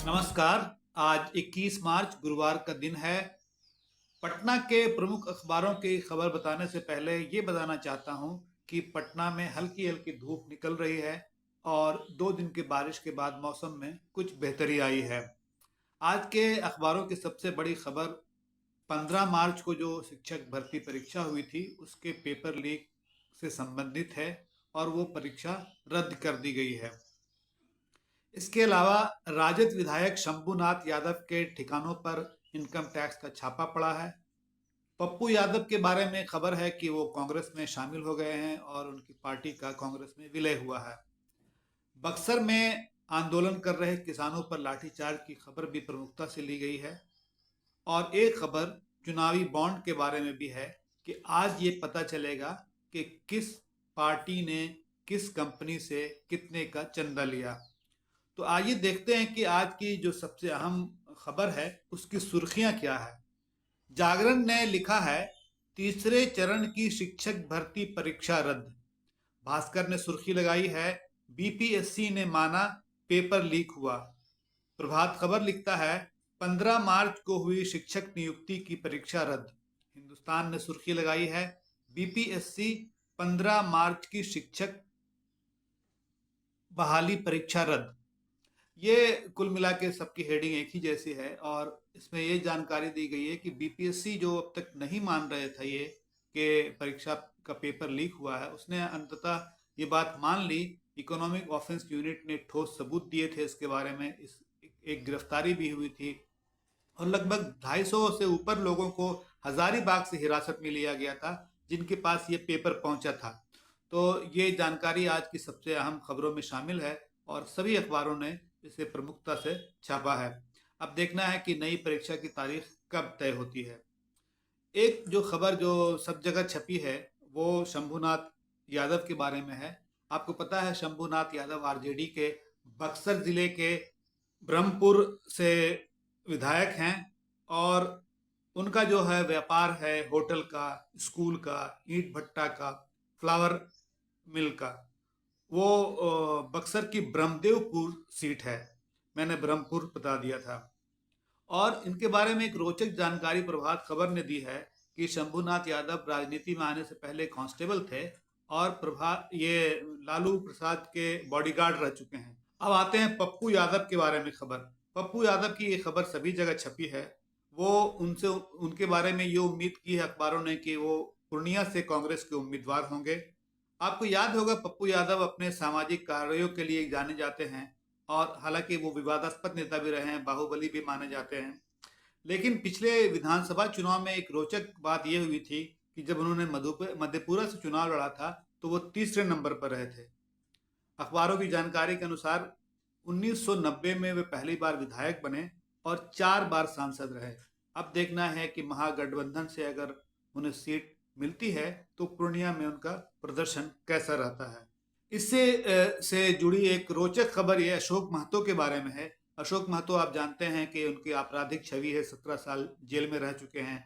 नमस्कार। आज 21 मार्च गुरुवार का दिन है। पटना के प्रमुख अखबारों की खबर बताने से पहले ये बताना चाहता हूँ कि पटना में हल्की हल्की धूप निकल रही है और 2 दिन की बारिश के बाद मौसम में कुछ बेहतरी आई है। आज के अखबारों की सबसे बड़ी खबर 15 मार्च को जो शिक्षक भर्ती परीक्षा हुई थी उसके पेपर लीक से संबंधित है और वो परीक्षा रद्द कर दी गई है। इसके अलावा राजद विधायक शंभूनाथ यादव के ठिकानों पर इनकम टैक्स का छापा पड़ा है। पप्पू यादव के बारे में खबर है कि वो कांग्रेस में शामिल हो गए हैं और उनकी पार्टी का कांग्रेस में विलय हुआ है। बक्सर में आंदोलन कर रहे किसानों पर लाठीचार्ज की खबर भी प्रमुखता से ली गई है। और एक खबर चुनावी बॉन्ड के बारे में भी है कि आज ये पता चलेगा कि किस पार्टी ने किस कंपनी से कितने का चंदा लिया। तो आइए देखते हैं कि आज की जो सबसे अहम खबर है उसकी सुर्खियां क्या है। जागरण ने लिखा है, तीसरे चरण की शिक्षक भर्ती परीक्षा रद्द। भास्कर ने सुर्खी लगाई है, बीपीएससी ने माना पेपर लीक हुआ। प्रभात खबर लिखता है, 15 मार्च को हुई शिक्षक नियुक्ति की परीक्षा रद्द। हिंदुस्तान ने सुर्खी लगाई है, बीपीएससी 15 मार्च की शिक्षक बहाली परीक्षा रद्द। ये कुल मिला के सबकी हेडिंग एक ही जैसी है और इसमें ये जानकारी दी गई है कि बीपीएससी जो अब तक नहीं मान रहे थे ये कि परीक्षा का पेपर लीक हुआ है, उसने अंततः ये बात मान ली। इकोनॉमिक ऑफेंस यूनिट ने ठोस सबूत दिए थे इसके बारे में। इस एक गिरफ्तारी भी हुई थी और लगभग 250 से ऊपर लोगों को हजारीबाग से हिरासत में लिया गया था जिनके पास ये पेपर पहुंचा था। तो ये जानकारी आज की सबसे अहम खबरों में शामिल है और सभी अखबारों ने इसे प्रमुखता से छापा है। अब देखना है कि नई परीक्षा की तारीख कब तय होती है। एक जो खबर जो सब जगह छपी है वो शंभूनाथ यादव के बारे में है। आपको पता है शंभूनाथ यादव आरजेडी के बक्सर जिले के ब्रह्मपुर से विधायक हैं और उनका जो है व्यापार है होटल का, स्कूल का, ईंट भट्टा का, फ्लावर मिल का। वो बक्सर की ब्रह्मदेवपुर सीट है। मैंने ब्रह्मपुर बता दिया था। और इनके बारे में एक रोचक जानकारी प्रभात खबर ने दी है कि शंभूनाथ यादव राजनीति में आने से पहले कांस्टेबल थे और ये लालू प्रसाद के बॉडीगार्ड रह चुके हैं। अब आते हैं पप्पू यादव के बारे में खबर। पप्पू यादव की ये खबर सभी जगह छपी है। वो उनसे उनके बारे में ये उम्मीद की है अखबारों ने कि वो पूर्णिया से कांग्रेस के उम्मीदवार होंगे। आपको याद होगा पप्पू यादव अपने सामाजिक कार्यों के लिए जाने जाते हैं और हालांकि वो विवादास्पद नेता भी रहे हैं, बाहुबली भी माने जाते हैं। लेकिन पिछले विधानसभा चुनाव में एक रोचक बात यह हुई थी कि जब उन्होंने मधेपुरा से चुनाव लड़ा था तो वो तीसरे नंबर पर रहे थे। अखबारों की जानकारी के अनुसार 1990 में वे पहली बार विधायक बने और 4 बार सांसद रहे। अब देखना है कि महागठबंधन से अगर उन्हें सीट मिलती है तो पूर्णिया में उनका प्रदर्शन कैसा रहता है। इससे से जुड़ी एक रोचक खबर ये अशोक महतो के बारे में है। अशोक महतो आप जानते हैं कि उनकी आपराधिक छवि है, 17 साल जेल में रह चुके हैं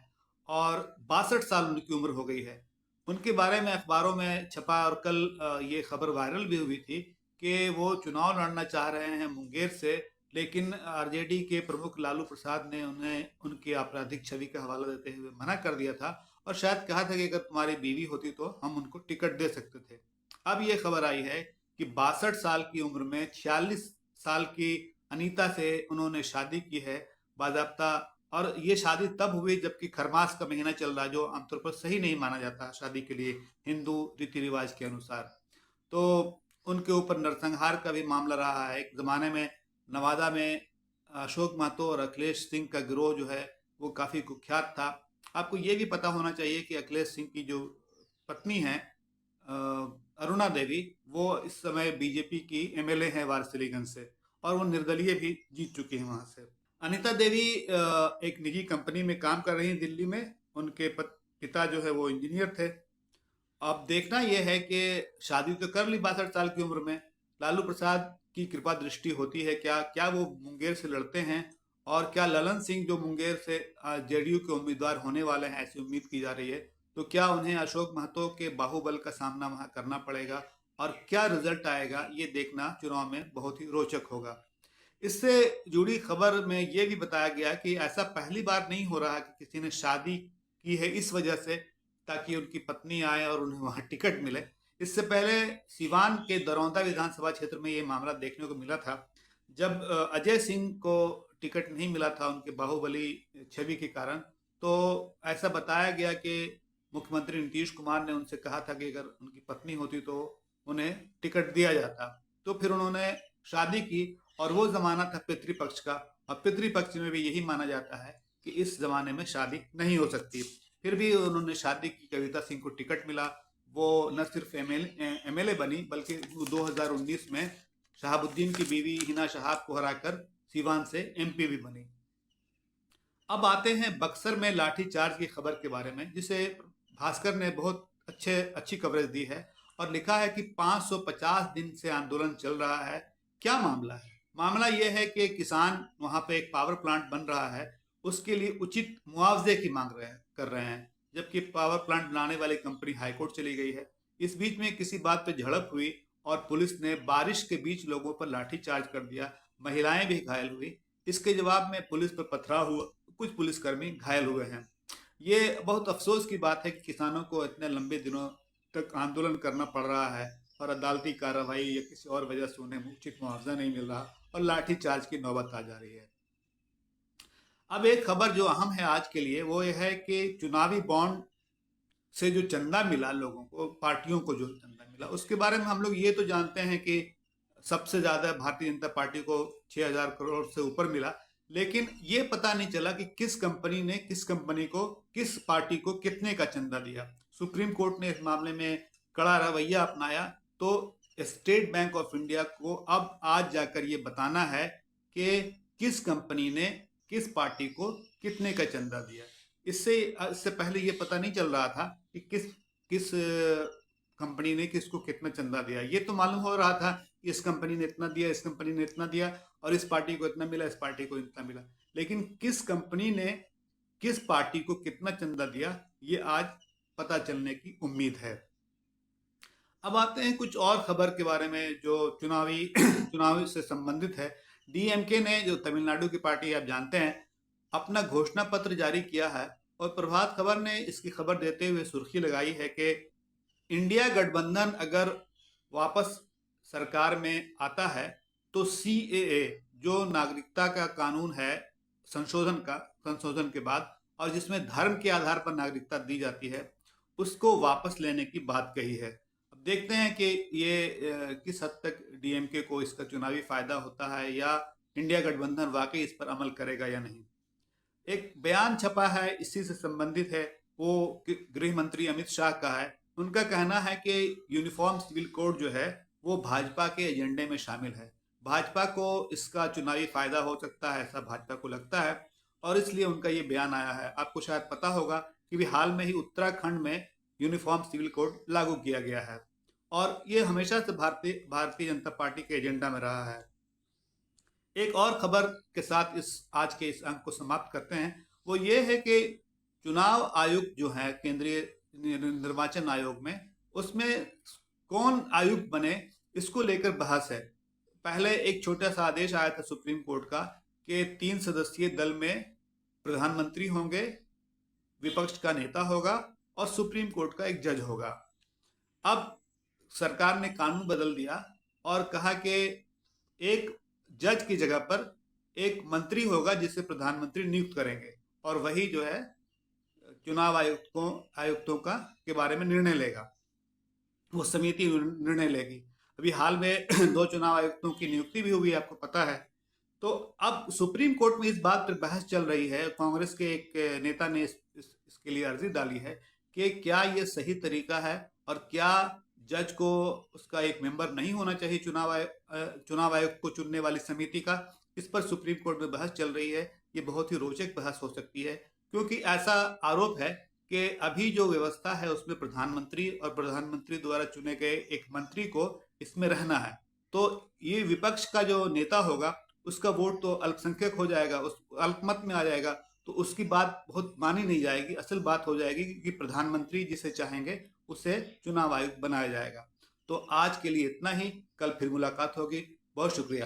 और 62 साल उनकी उम्र हो गई है। उनके बारे में अखबारों में छपा और कल ये खबर वायरल भी हुई थी कि वो चुनाव लड़ना चाह रहे हैं मुंगेर से, लेकिन आरजेडी के प्रमुख लालू प्रसाद ने उन्हें उनकी आपराधिक छवि का हवाला देते हुए मना कर दिया था और शायद कहा था कि अगर तुम्हारी बीवी होती तो हम उनको टिकट दे सकते थे। अब ये खबर आई है कि 62 साल की उम्र में 46 साल की अनीता से उन्होंने शादी की है बाजाबता। और ये शादी तब हुई जबकि खरमास का महीना चल रहा, जो आमतौर पर सही नहीं माना जाता शादी के लिए हिंदू रीति रिवाज के अनुसार। तो उनके ऊपर नरसंहार का भी मामला रहा है। एक जमाने में नवादा में अशोक महतो और अखिलेश सिंह का गिरोह जो है वो काफी कुख्यात था। आपको ये भी पता होना चाहिए कि अखिलेश सिंह की जो पत्नी है अरुणा देवी, वो इस समय बीजेपी की एमएलए हैं वारसिलीगंज से और वो निर्दलीय भी जीत चुकी हैं वहां से। अनिता देवी एक निजी कंपनी में काम कर रही हैं दिल्ली में। उनके पिता जो है वो इंजीनियर थे। अब देखना यह है कि शादी तो कर ली 62 साल की उम्र में, लालू प्रसाद की कृपा दृष्टि होती है क्या, क्या वो मुंगेर से लड़ते हैं और क्या ललन सिंह जो मुंगेर से जेडीयू के उम्मीदवार होने वाले हैं ऐसी उम्मीद की जा रही है, तो क्या उन्हें अशोक महतो के बाहुबल का सामना वहां करना पड़ेगा और क्या रिजल्ट आएगा, ये देखना चुनाव में बहुत ही रोचक होगा। इससे जुड़ी खबर में ये भी बताया गया कि ऐसा पहली बार नहीं हो रहा कि किसी ने शादी की है इस वजह से ताकि उनकी पत्नी आए और उन्हें वहां टिकट मिले। इससे पहले सिवान के दरौंदा विधानसभा क्षेत्र में ये मामला देखने को मिला था, जब अजय सिंह को टिकट नहीं मिला था उनके बाहुबली छवि के कारण। तो ऐसा बताया गया कि मुख्यमंत्री नीतीश कुमार ने उनसे कहा था कि अगर उनकी पत्नी होती तो उन्हें टिकट दिया जाता। तो फिर उन्होंने शादी की और वो जमाना था पितृपक्ष का, और पितृपक्ष में भी यही माना जाता है कि इस जमाने में शादी नहीं हो सकती। फिर भी उन्होंने शादी की, कविता सिंह को टिकट मिला। वो न सिर्फ एमएलए बनी बल्कि 2019 में शहाबुद्दीन की बीवी हिना शहाब को हराकर सीवान से एमपी भी बनी। अब आते हैं बक्सर में लाठीचार्ज की खबर के बारे में, जिसे भास्कर ने बहुत अच्छी कवरेज दी है और लिखा है कि 550 दिन से आंदोलन चल रहा है। क्या मामला है? मामला यह है कि किसान वहां पे एक पावर प्लांट बन रहा है, उसके लिए उचित मुआवजे की मांग कर रहे हैं, जबकि पावर प्लांट बनाने वाली कंपनी हाईकोर्ट चली गई है। इस बीच में किसी बात पे झड़प हुई और पुलिस ने बारिश के बीच लोगों पर लाठीचार्ज कर दिया, महिलाएं भी घायल हुई। इसके जवाब में पुलिस पर पथराव हुआ, कुछ पुलिसकर्मी घायल हुए हैं। ये बहुत अफसोस की बात है कि किसानों को इतने लंबे दिनों तक आंदोलन करना पड़ रहा है और अदालती कार्रवाई या किसी और वजह से उन्हें उचित मुआवजा नहीं मिल रहा और लाठीचार्ज की नौबत आ जा रही है। अब एक खबर जो अहम है आज के लिए वो ये है कि चुनावी बॉन्ड से जो चंदा मिला लोगों को, पार्टियों को जो चंदा मिला, उसके बारे में हम लोग ये तो जानते हैं कि सबसे ज्यादा भारतीय जनता पार्टी को 6,000 करोड़ से ऊपर मिला, लेकिन ये पता नहीं चला कि किस कंपनी ने किस कंपनी को, किस पार्टी को कितने का चंदा दिया। सुप्रीम कोर्ट ने इस मामले में कड़ा रवैया अपनाया, तो स्टेट बैंक ऑफ इंडिया को अब आज जाकर ये बताना है कि किस कंपनी ने किस पार्टी को कितने का चंदा दिया। इससे पहले ये पता नहीं चल रहा था कि किस किस कंपनी ने किसको कितना चंदा दिया। ये तो मालूम हो रहा था इस कंपनी ने इतना दिया, इस कंपनी ने इतना दिया और इस पार्टी को इतना मिला, इस पार्टी को इतना मिला, लेकिन किस कंपनी ने किस पार्टी को कितना चंदा दिया ये आज पता चलने की उम्मीद है। अब आते हैं कुछ और खबर के बारे में जो चुनावी से संबंधित है। डीएमके ने, जो तमिलनाडु की पार्टी आप जानते हैं, अपना घोषणा पत्र जारी किया है और प्रभात खबर ने इसकी खबर देते हुए सुर्खी लगाई है कि इंडिया गठबंधन अगर वापस सरकार में आता है तो सीएए, जो नागरिकता का कानून है संशोधन के बाद, और जिसमें धर्म के आधार पर नागरिकता दी जाती है, उसको वापस लेने की बात कही है। अब देखते हैं कि ये किस हद तक डीएमके को इसका चुनावी फायदा होता है या इंडिया गठबंधन वाकई इस पर अमल करेगा या नहीं। एक बयान छपा है, इसी से संबंधित है, वो गृह मंत्री अमित शाह का है। उनका कहना है कि यूनिफॉर्म सिविल कोड जो है वो भाजपा के एजेंडे में शामिल है, भाजपा को इसका चुनावी फायदा हो सकता है, ऐसा भाजपा को लगता है और इसलिए उनका ये बयान आया है। आपको शायद पता होगा कि हाल में ही उत्तराखंड में यूनिफॉर्म सिविल कोड लागू किया गया है और ये हमेशा से भारतीय जनता पार्टी के एजेंडा में रहा है। एक और खबर के साथ आज के इस अंक को समाप्त करते हैं, वो ये है कि चुनाव आयुक्त जो है केंद्रीय निर्वाचन आयोग में, उसमें कौन आयुक्त बने इसको लेकर बहस है। पहले एक छोटा सा आदेश आया था सुप्रीम कोर्ट का कि 3 सदस्यीय दल में प्रधानमंत्री होंगे, विपक्ष का नेता होगा और सुप्रीम कोर्ट का एक जज होगा। अब सरकार ने कानून बदल दिया और कहा कि एक जज की जगह पर एक मंत्री होगा जिसे प्रधानमंत्री नियुक्त करेंगे और वही जो है चुनाव आयुक्तों का के बारे में निर्णय लेगा, वो समिति निर्णय लेगी। अभी हाल में 2 चुनाव आयुक्तों की नियुक्ति भी हुई, आपको पता है। तो अब सुप्रीम कोर्ट में इस बात पर बहस चल रही है। कांग्रेस के एक नेता ने इसके लिए अर्जी डाली है कि क्या ये सही तरीका है और क्या जज को उसका एक मेंबर नहीं होना चाहिए चुनाव आयोग को चुनने वाली समिति का। इस पर सुप्रीम कोर्ट में बहस चल रही है। ये बहुत ही रोचक बहस हो सकती है क्योंकि ऐसा आरोप है कि अभी जो व्यवस्था है उसमें प्रधानमंत्री और प्रधानमंत्री द्वारा चुने गए एक मंत्री को इसमें रहना है। तो ये विपक्ष का जो नेता होगा उसका वोट तो अल्पसंख्यक हो जाएगा, उस अल्पमत में आ जाएगा, तो उसकी बात बहुत मानी नहीं जाएगी। असल बात हो जाएगी कि प्रधानमंत्री जिसे चाहेंगे उसे चुनाव आयुक्त बनाया जाएगा। तो आज के लिए इतना ही, कल फिर मुलाकात होगी। बहुत शुक्रिया।